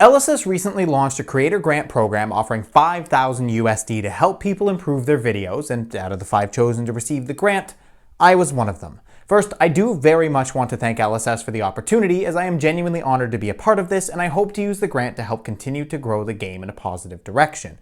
LSS recently launched a creator grant program offering 5,000 USD to help people improve their videos, and out of the 5 chosen to receive the grant, I was one of them. First, I do very much want to thank LSS for the opportunity, as I am genuinely honored to be a part of this, and I hope to use the grant to help continue to grow the game in a positive direction.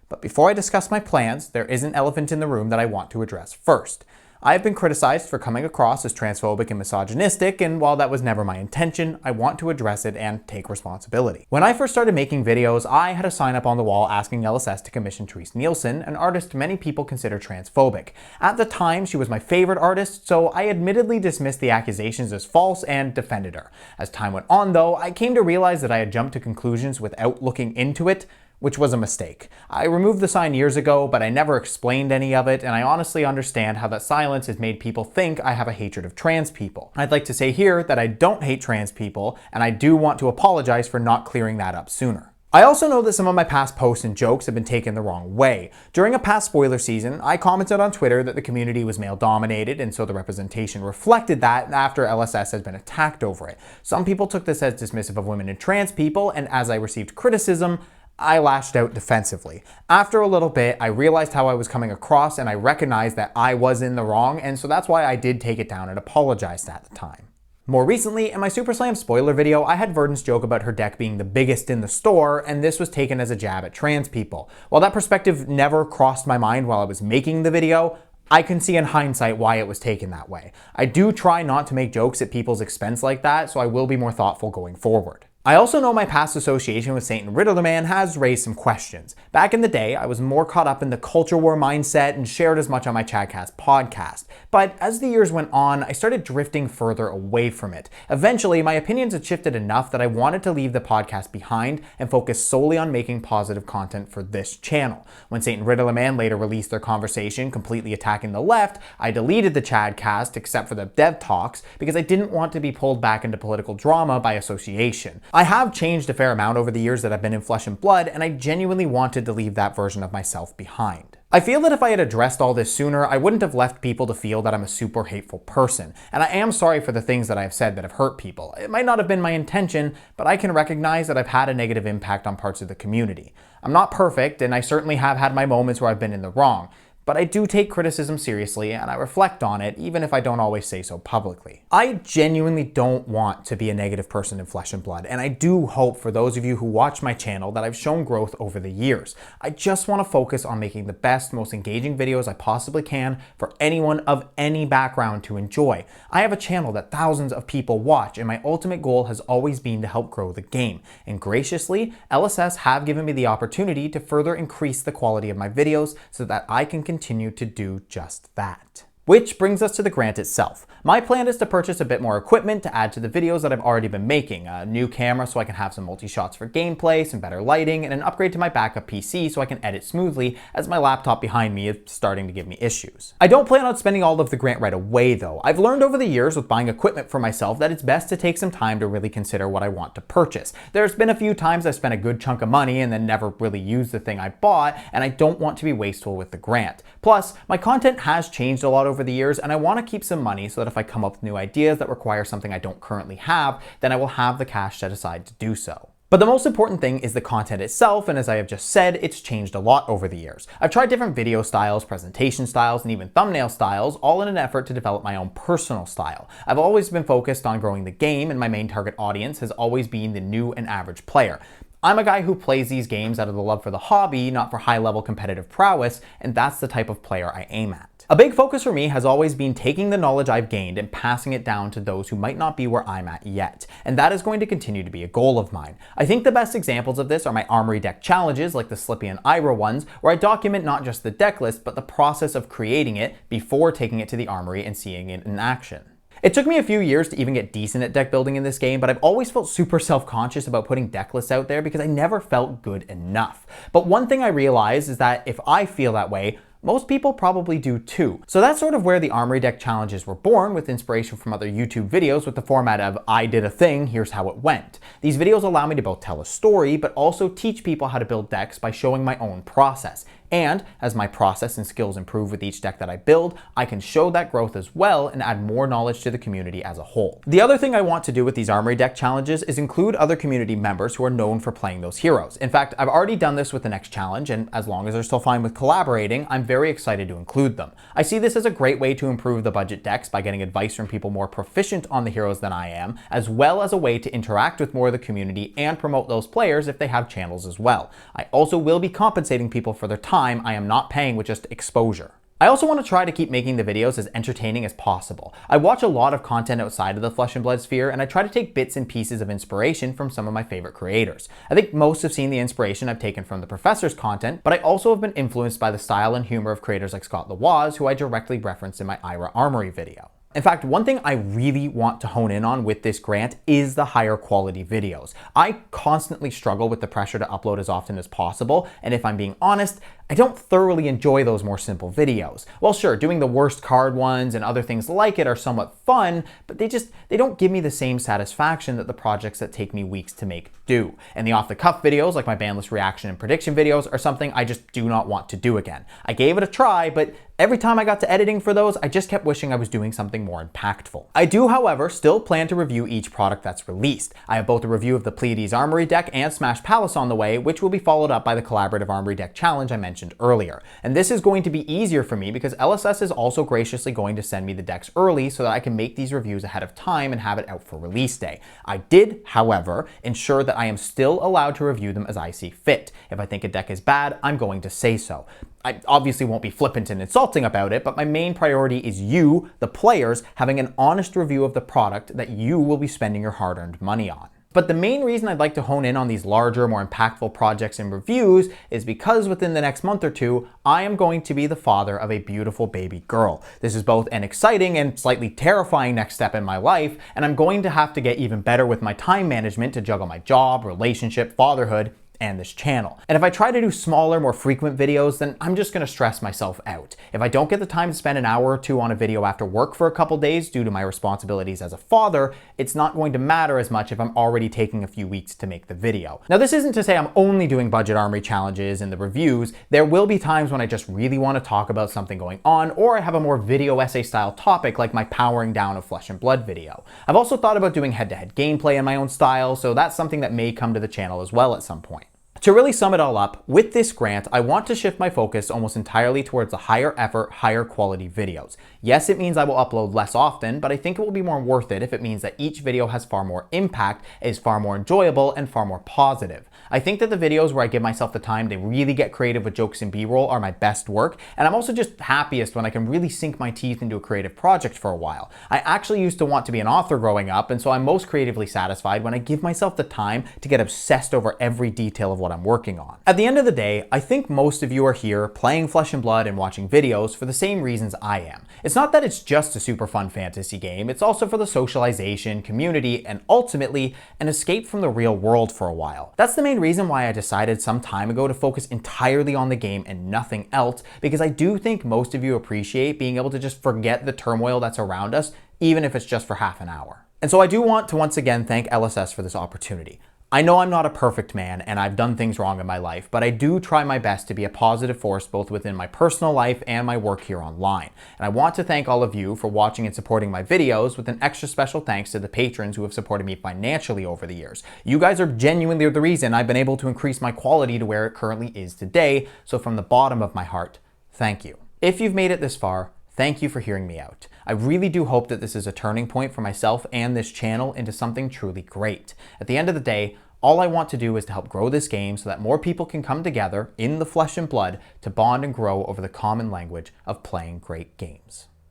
But before I discuss my plans, there is an elephant in the room that I want to address first. I have been criticized for coming across as transphobic and misogynistic, and while that was never my intention, I want to address it and take responsibility. When I first started making videos, I had a sign up on the wall asking LSS to commission Therese Nielsen, an artist many people consider transphobic. At the time, she was my favorite artist, so I admittedly dismissed the accusations as false and defended her. As time went on though, I came to realize that I had jumped to conclusions without looking into it, which was a mistake. I removed the sign years ago, but I never explained any of it, and I honestly understand how that silence has made people think I have a hatred of trans people. I'd like to say here that I don't hate trans people, and I do want to apologize for not clearing that up sooner. I also know that some of my past posts and jokes have been taken the wrong way. During a past spoiler season, I commented on Twitter that the community was male-dominated, and so the representation reflected that after LSS has been attacked over it. Some people took this as dismissive of women and trans people, and as I received criticism, I lashed out defensively. After a little bit, I realized how I was coming across, and I recognized that I was in the wrong, and so that's why I did take it down and apologized at the time. More recently, in my Super Slam spoiler video, I had Verdant's joke about her deck being the biggest in the store, and this was taken as a jab at trans people. While that perspective never crossed my mind while I was making the video, I can see in hindsight why it was taken that way. I do try not to make jokes at people's expense like that, so I will be more thoughtful going forward. I also know my past association with Saint and Riddlerman has raised some questions. Back in the day, I was more caught up in the culture war mindset and shared as much on my Chadcast podcast. But as the years went on, I started drifting further away from it. Eventually, my opinions had shifted enough that I wanted to leave the podcast behind and focus solely on making positive content for this channel. When Saint and Riddlerman later released their conversation completely attacking the left, I deleted the Chadcast except for the dev talks because I didn't want to be pulled back into political drama by association. I have changed a fair amount over the years that I've been in Flesh and Blood, and I genuinely wanted to leave that version of myself behind. I feel that if I had addressed all this sooner, I wouldn't have left people to feel that I'm a super hateful person. And I am sorry for the things that I have said that have hurt people. It might not have been my intention, but I can recognize that I've had a negative impact on parts of the community. I'm not perfect, and I certainly have had my moments where I've been in the wrong. But I do take criticism seriously, and I reflect on it, even if I don't always say so publicly. I genuinely don't want to be a negative person in Flesh and Blood, and I do hope for those of you who watch my channel that I've shown growth over the years. I just want to focus on making the best, most engaging videos I possibly can for anyone of any background to enjoy. I have a channel that thousands of people watch, and my ultimate goal has always been to help grow the game. And graciously, LSS have given me the opportunity to further increase the quality of my videos so that I can continue to do just that. Which brings us to the grant itself. My plan is to purchase a bit more equipment to add to the videos that I've already been making. A new camera so I can have some multi-shots for gameplay, some better lighting, and an upgrade to my backup PC so I can edit smoothly as my laptop behind me is starting to give me issues. I don't plan on spending all of the grant right away though. I've learned over the years with buying equipment for myself that it's best to take some time to really consider what I want to purchase. There's been a few times I've spent a good chunk of money and then never really used the thing I bought, and I don't want to be wasteful with the grant. Plus, my content has changed a lot over the years, and I want to keep some money so that if I come up with new ideas that require something I don't currently have, then I will have the cash set aside to do so. But the most important thing is the content itself, and as I have just said, it's changed a lot over the years. I've tried different video styles, presentation styles, and even thumbnail styles, all in an effort to develop my own personal style. I've always been focused on growing the game, and my main target audience has always been the new and average player. I'm a guy who plays these games out of the love for the hobby, not for high-level competitive prowess, and that's the type of player I aim at. A big focus for me has always been taking the knowledge I've gained and passing it down to those who might not be where I'm at yet, and that is going to continue to be a goal of mine. I think the best examples of this are my Armory deck challenges like the Slippy and Ira ones, where I document not just the deck list, but the process of creating it before taking it to the Armory and seeing it in action. It took me a few years to even get decent at deck building in this game, but I've always felt super self-conscious about putting deck lists out there because I never felt good enough. But one thing I realized is that if I feel that way, most people probably do too. So that's sort of where the Armory deck challenges were born, with inspiration from other YouTube videos with the format of I did a thing, here's how it went. These videos allow me to both tell a story, but also teach people how to build decks by showing my own process. And as my process and skills improve with each deck that I build, I can show that growth as well and add more knowledge to the community as a whole. The other thing I want to do with these armory deck challenges is include other community members who are known for playing those heroes. In fact, I've already done this with the next challenge, and as long as they're still fine with collaborating, I'm very excited to include them. I see this as a great way to improve the budget decks by getting advice from people more proficient on the heroes than I am, as well as a way to interact with more of the community and promote those players if they have channels as well. I also will be compensating people for their time. I am not paying with just exposure. I also want to try to keep making the videos as entertaining as possible. I watch a lot of content outside of the Flesh and Blood sphere, and I try to take bits and pieces of inspiration from some of my favorite creators. I think most have seen the inspiration I've taken from the Professor's content, but I also have been influenced by the style and humor of creators like Scott Lawaz, who I directly referenced in my Ira Armory video. In fact, one thing I really want to hone in on with this grant is the higher quality videos. I constantly struggle with the pressure to upload as often as possible, and if I'm being honest, I don't thoroughly enjoy those more simple videos. Well, sure, doing the worst card ones and other things like it are somewhat fun, but they don't give me the same satisfaction that the projects that take me weeks to make do. And the off-the-cuff videos, like my bandless reaction and prediction videos, are something I just do not want to do again. I gave it a try, but every time I got to editing for those, I just kept wishing I was doing something more impactful. I do, however, still plan to review each product that's released. I have both a review of the Pleiades Armory deck and Smash Palace on the way, which will be followed up by the Collaborative Armory deck challenge I mentioned earlier. And this is going to be easier for me because LSS is also graciously going to send me the decks early so that I can make these reviews ahead of time and have it out for release day. I did, however, ensure that I am still allowed to review them as I see fit. If I think a deck is bad, I'm going to say so. I obviously won't be flippant and insulting about it, but my main priority is you, the players, having an honest review of the product that you will be spending your hard-earned money on. But the main reason I'd like to hone in on these larger, more impactful projects and reviews is because within the next month or two, I am going to be the father of a beautiful baby girl. This is both an exciting and slightly terrifying next step in my life, and I'm going to have to get even better with my time management to juggle my job, relationship, fatherhood, and this channel. And if I try to do smaller, more frequent videos, then I'm just gonna stress myself out. If I don't get the time to spend an hour or two on a video after work for a couple days due to my responsibilities as a father, it's not going to matter as much if I'm already taking a few weeks to make the video. Now, this isn't to say I'm only doing budget armory challenges and the reviews. There will be times when I just really want to talk about something going on, or I have a more video essay style topic like my powering down of Flesh and Blood video. I've also thought about doing head-to-head gameplay in my own style, so that's something that may come to the channel as well at some point. To really sum it all up, with this grant, I want to shift my focus almost entirely towards the higher effort, higher quality videos. Yes, it means I will upload less often, but I think it will be more worth it if it means that each video has far more impact, is far more enjoyable, and far more positive. I think that the videos where I give myself the time to really get creative with jokes and B-roll are my best work, and I'm also just happiest when I can really sink my teeth into a creative project for a while. I actually used to want to be an author growing up, and so I'm most creatively satisfied when I give myself the time to get obsessed over every detail of what I'm working on. At the end of the day, I think most of you are here playing Flesh and Blood and watching videos for the same reasons I am. It's not that it's just a super fun fantasy game, it's also for the socialization, community, and ultimately an escape from the real world for a while. That's the main reason why I decided some time ago to focus entirely on the game and nothing else, because I do think most of you appreciate being able to just forget the turmoil that's around us, even if it's just for half an hour. And so I do want to once again thank LSS for this opportunity. I know I'm not a perfect man and I've done things wrong in my life, but I do try my best to be a positive force both within my personal life and my work here online. And I want to thank all of you for watching and supporting my videos, with an extra special thanks to the patrons who have supported me financially over the years. You guys are genuinely the reason I've been able to increase my quality to where it currently is today, so from the bottom of my heart, thank you. If you've made it this far, thank you for hearing me out. I really do hope that this is a turning point for myself and this channel into something truly great. At the end of the day, all I want to do is to help grow this game so that more people can come together in the flesh and blood to bond and grow over the common language of playing great games.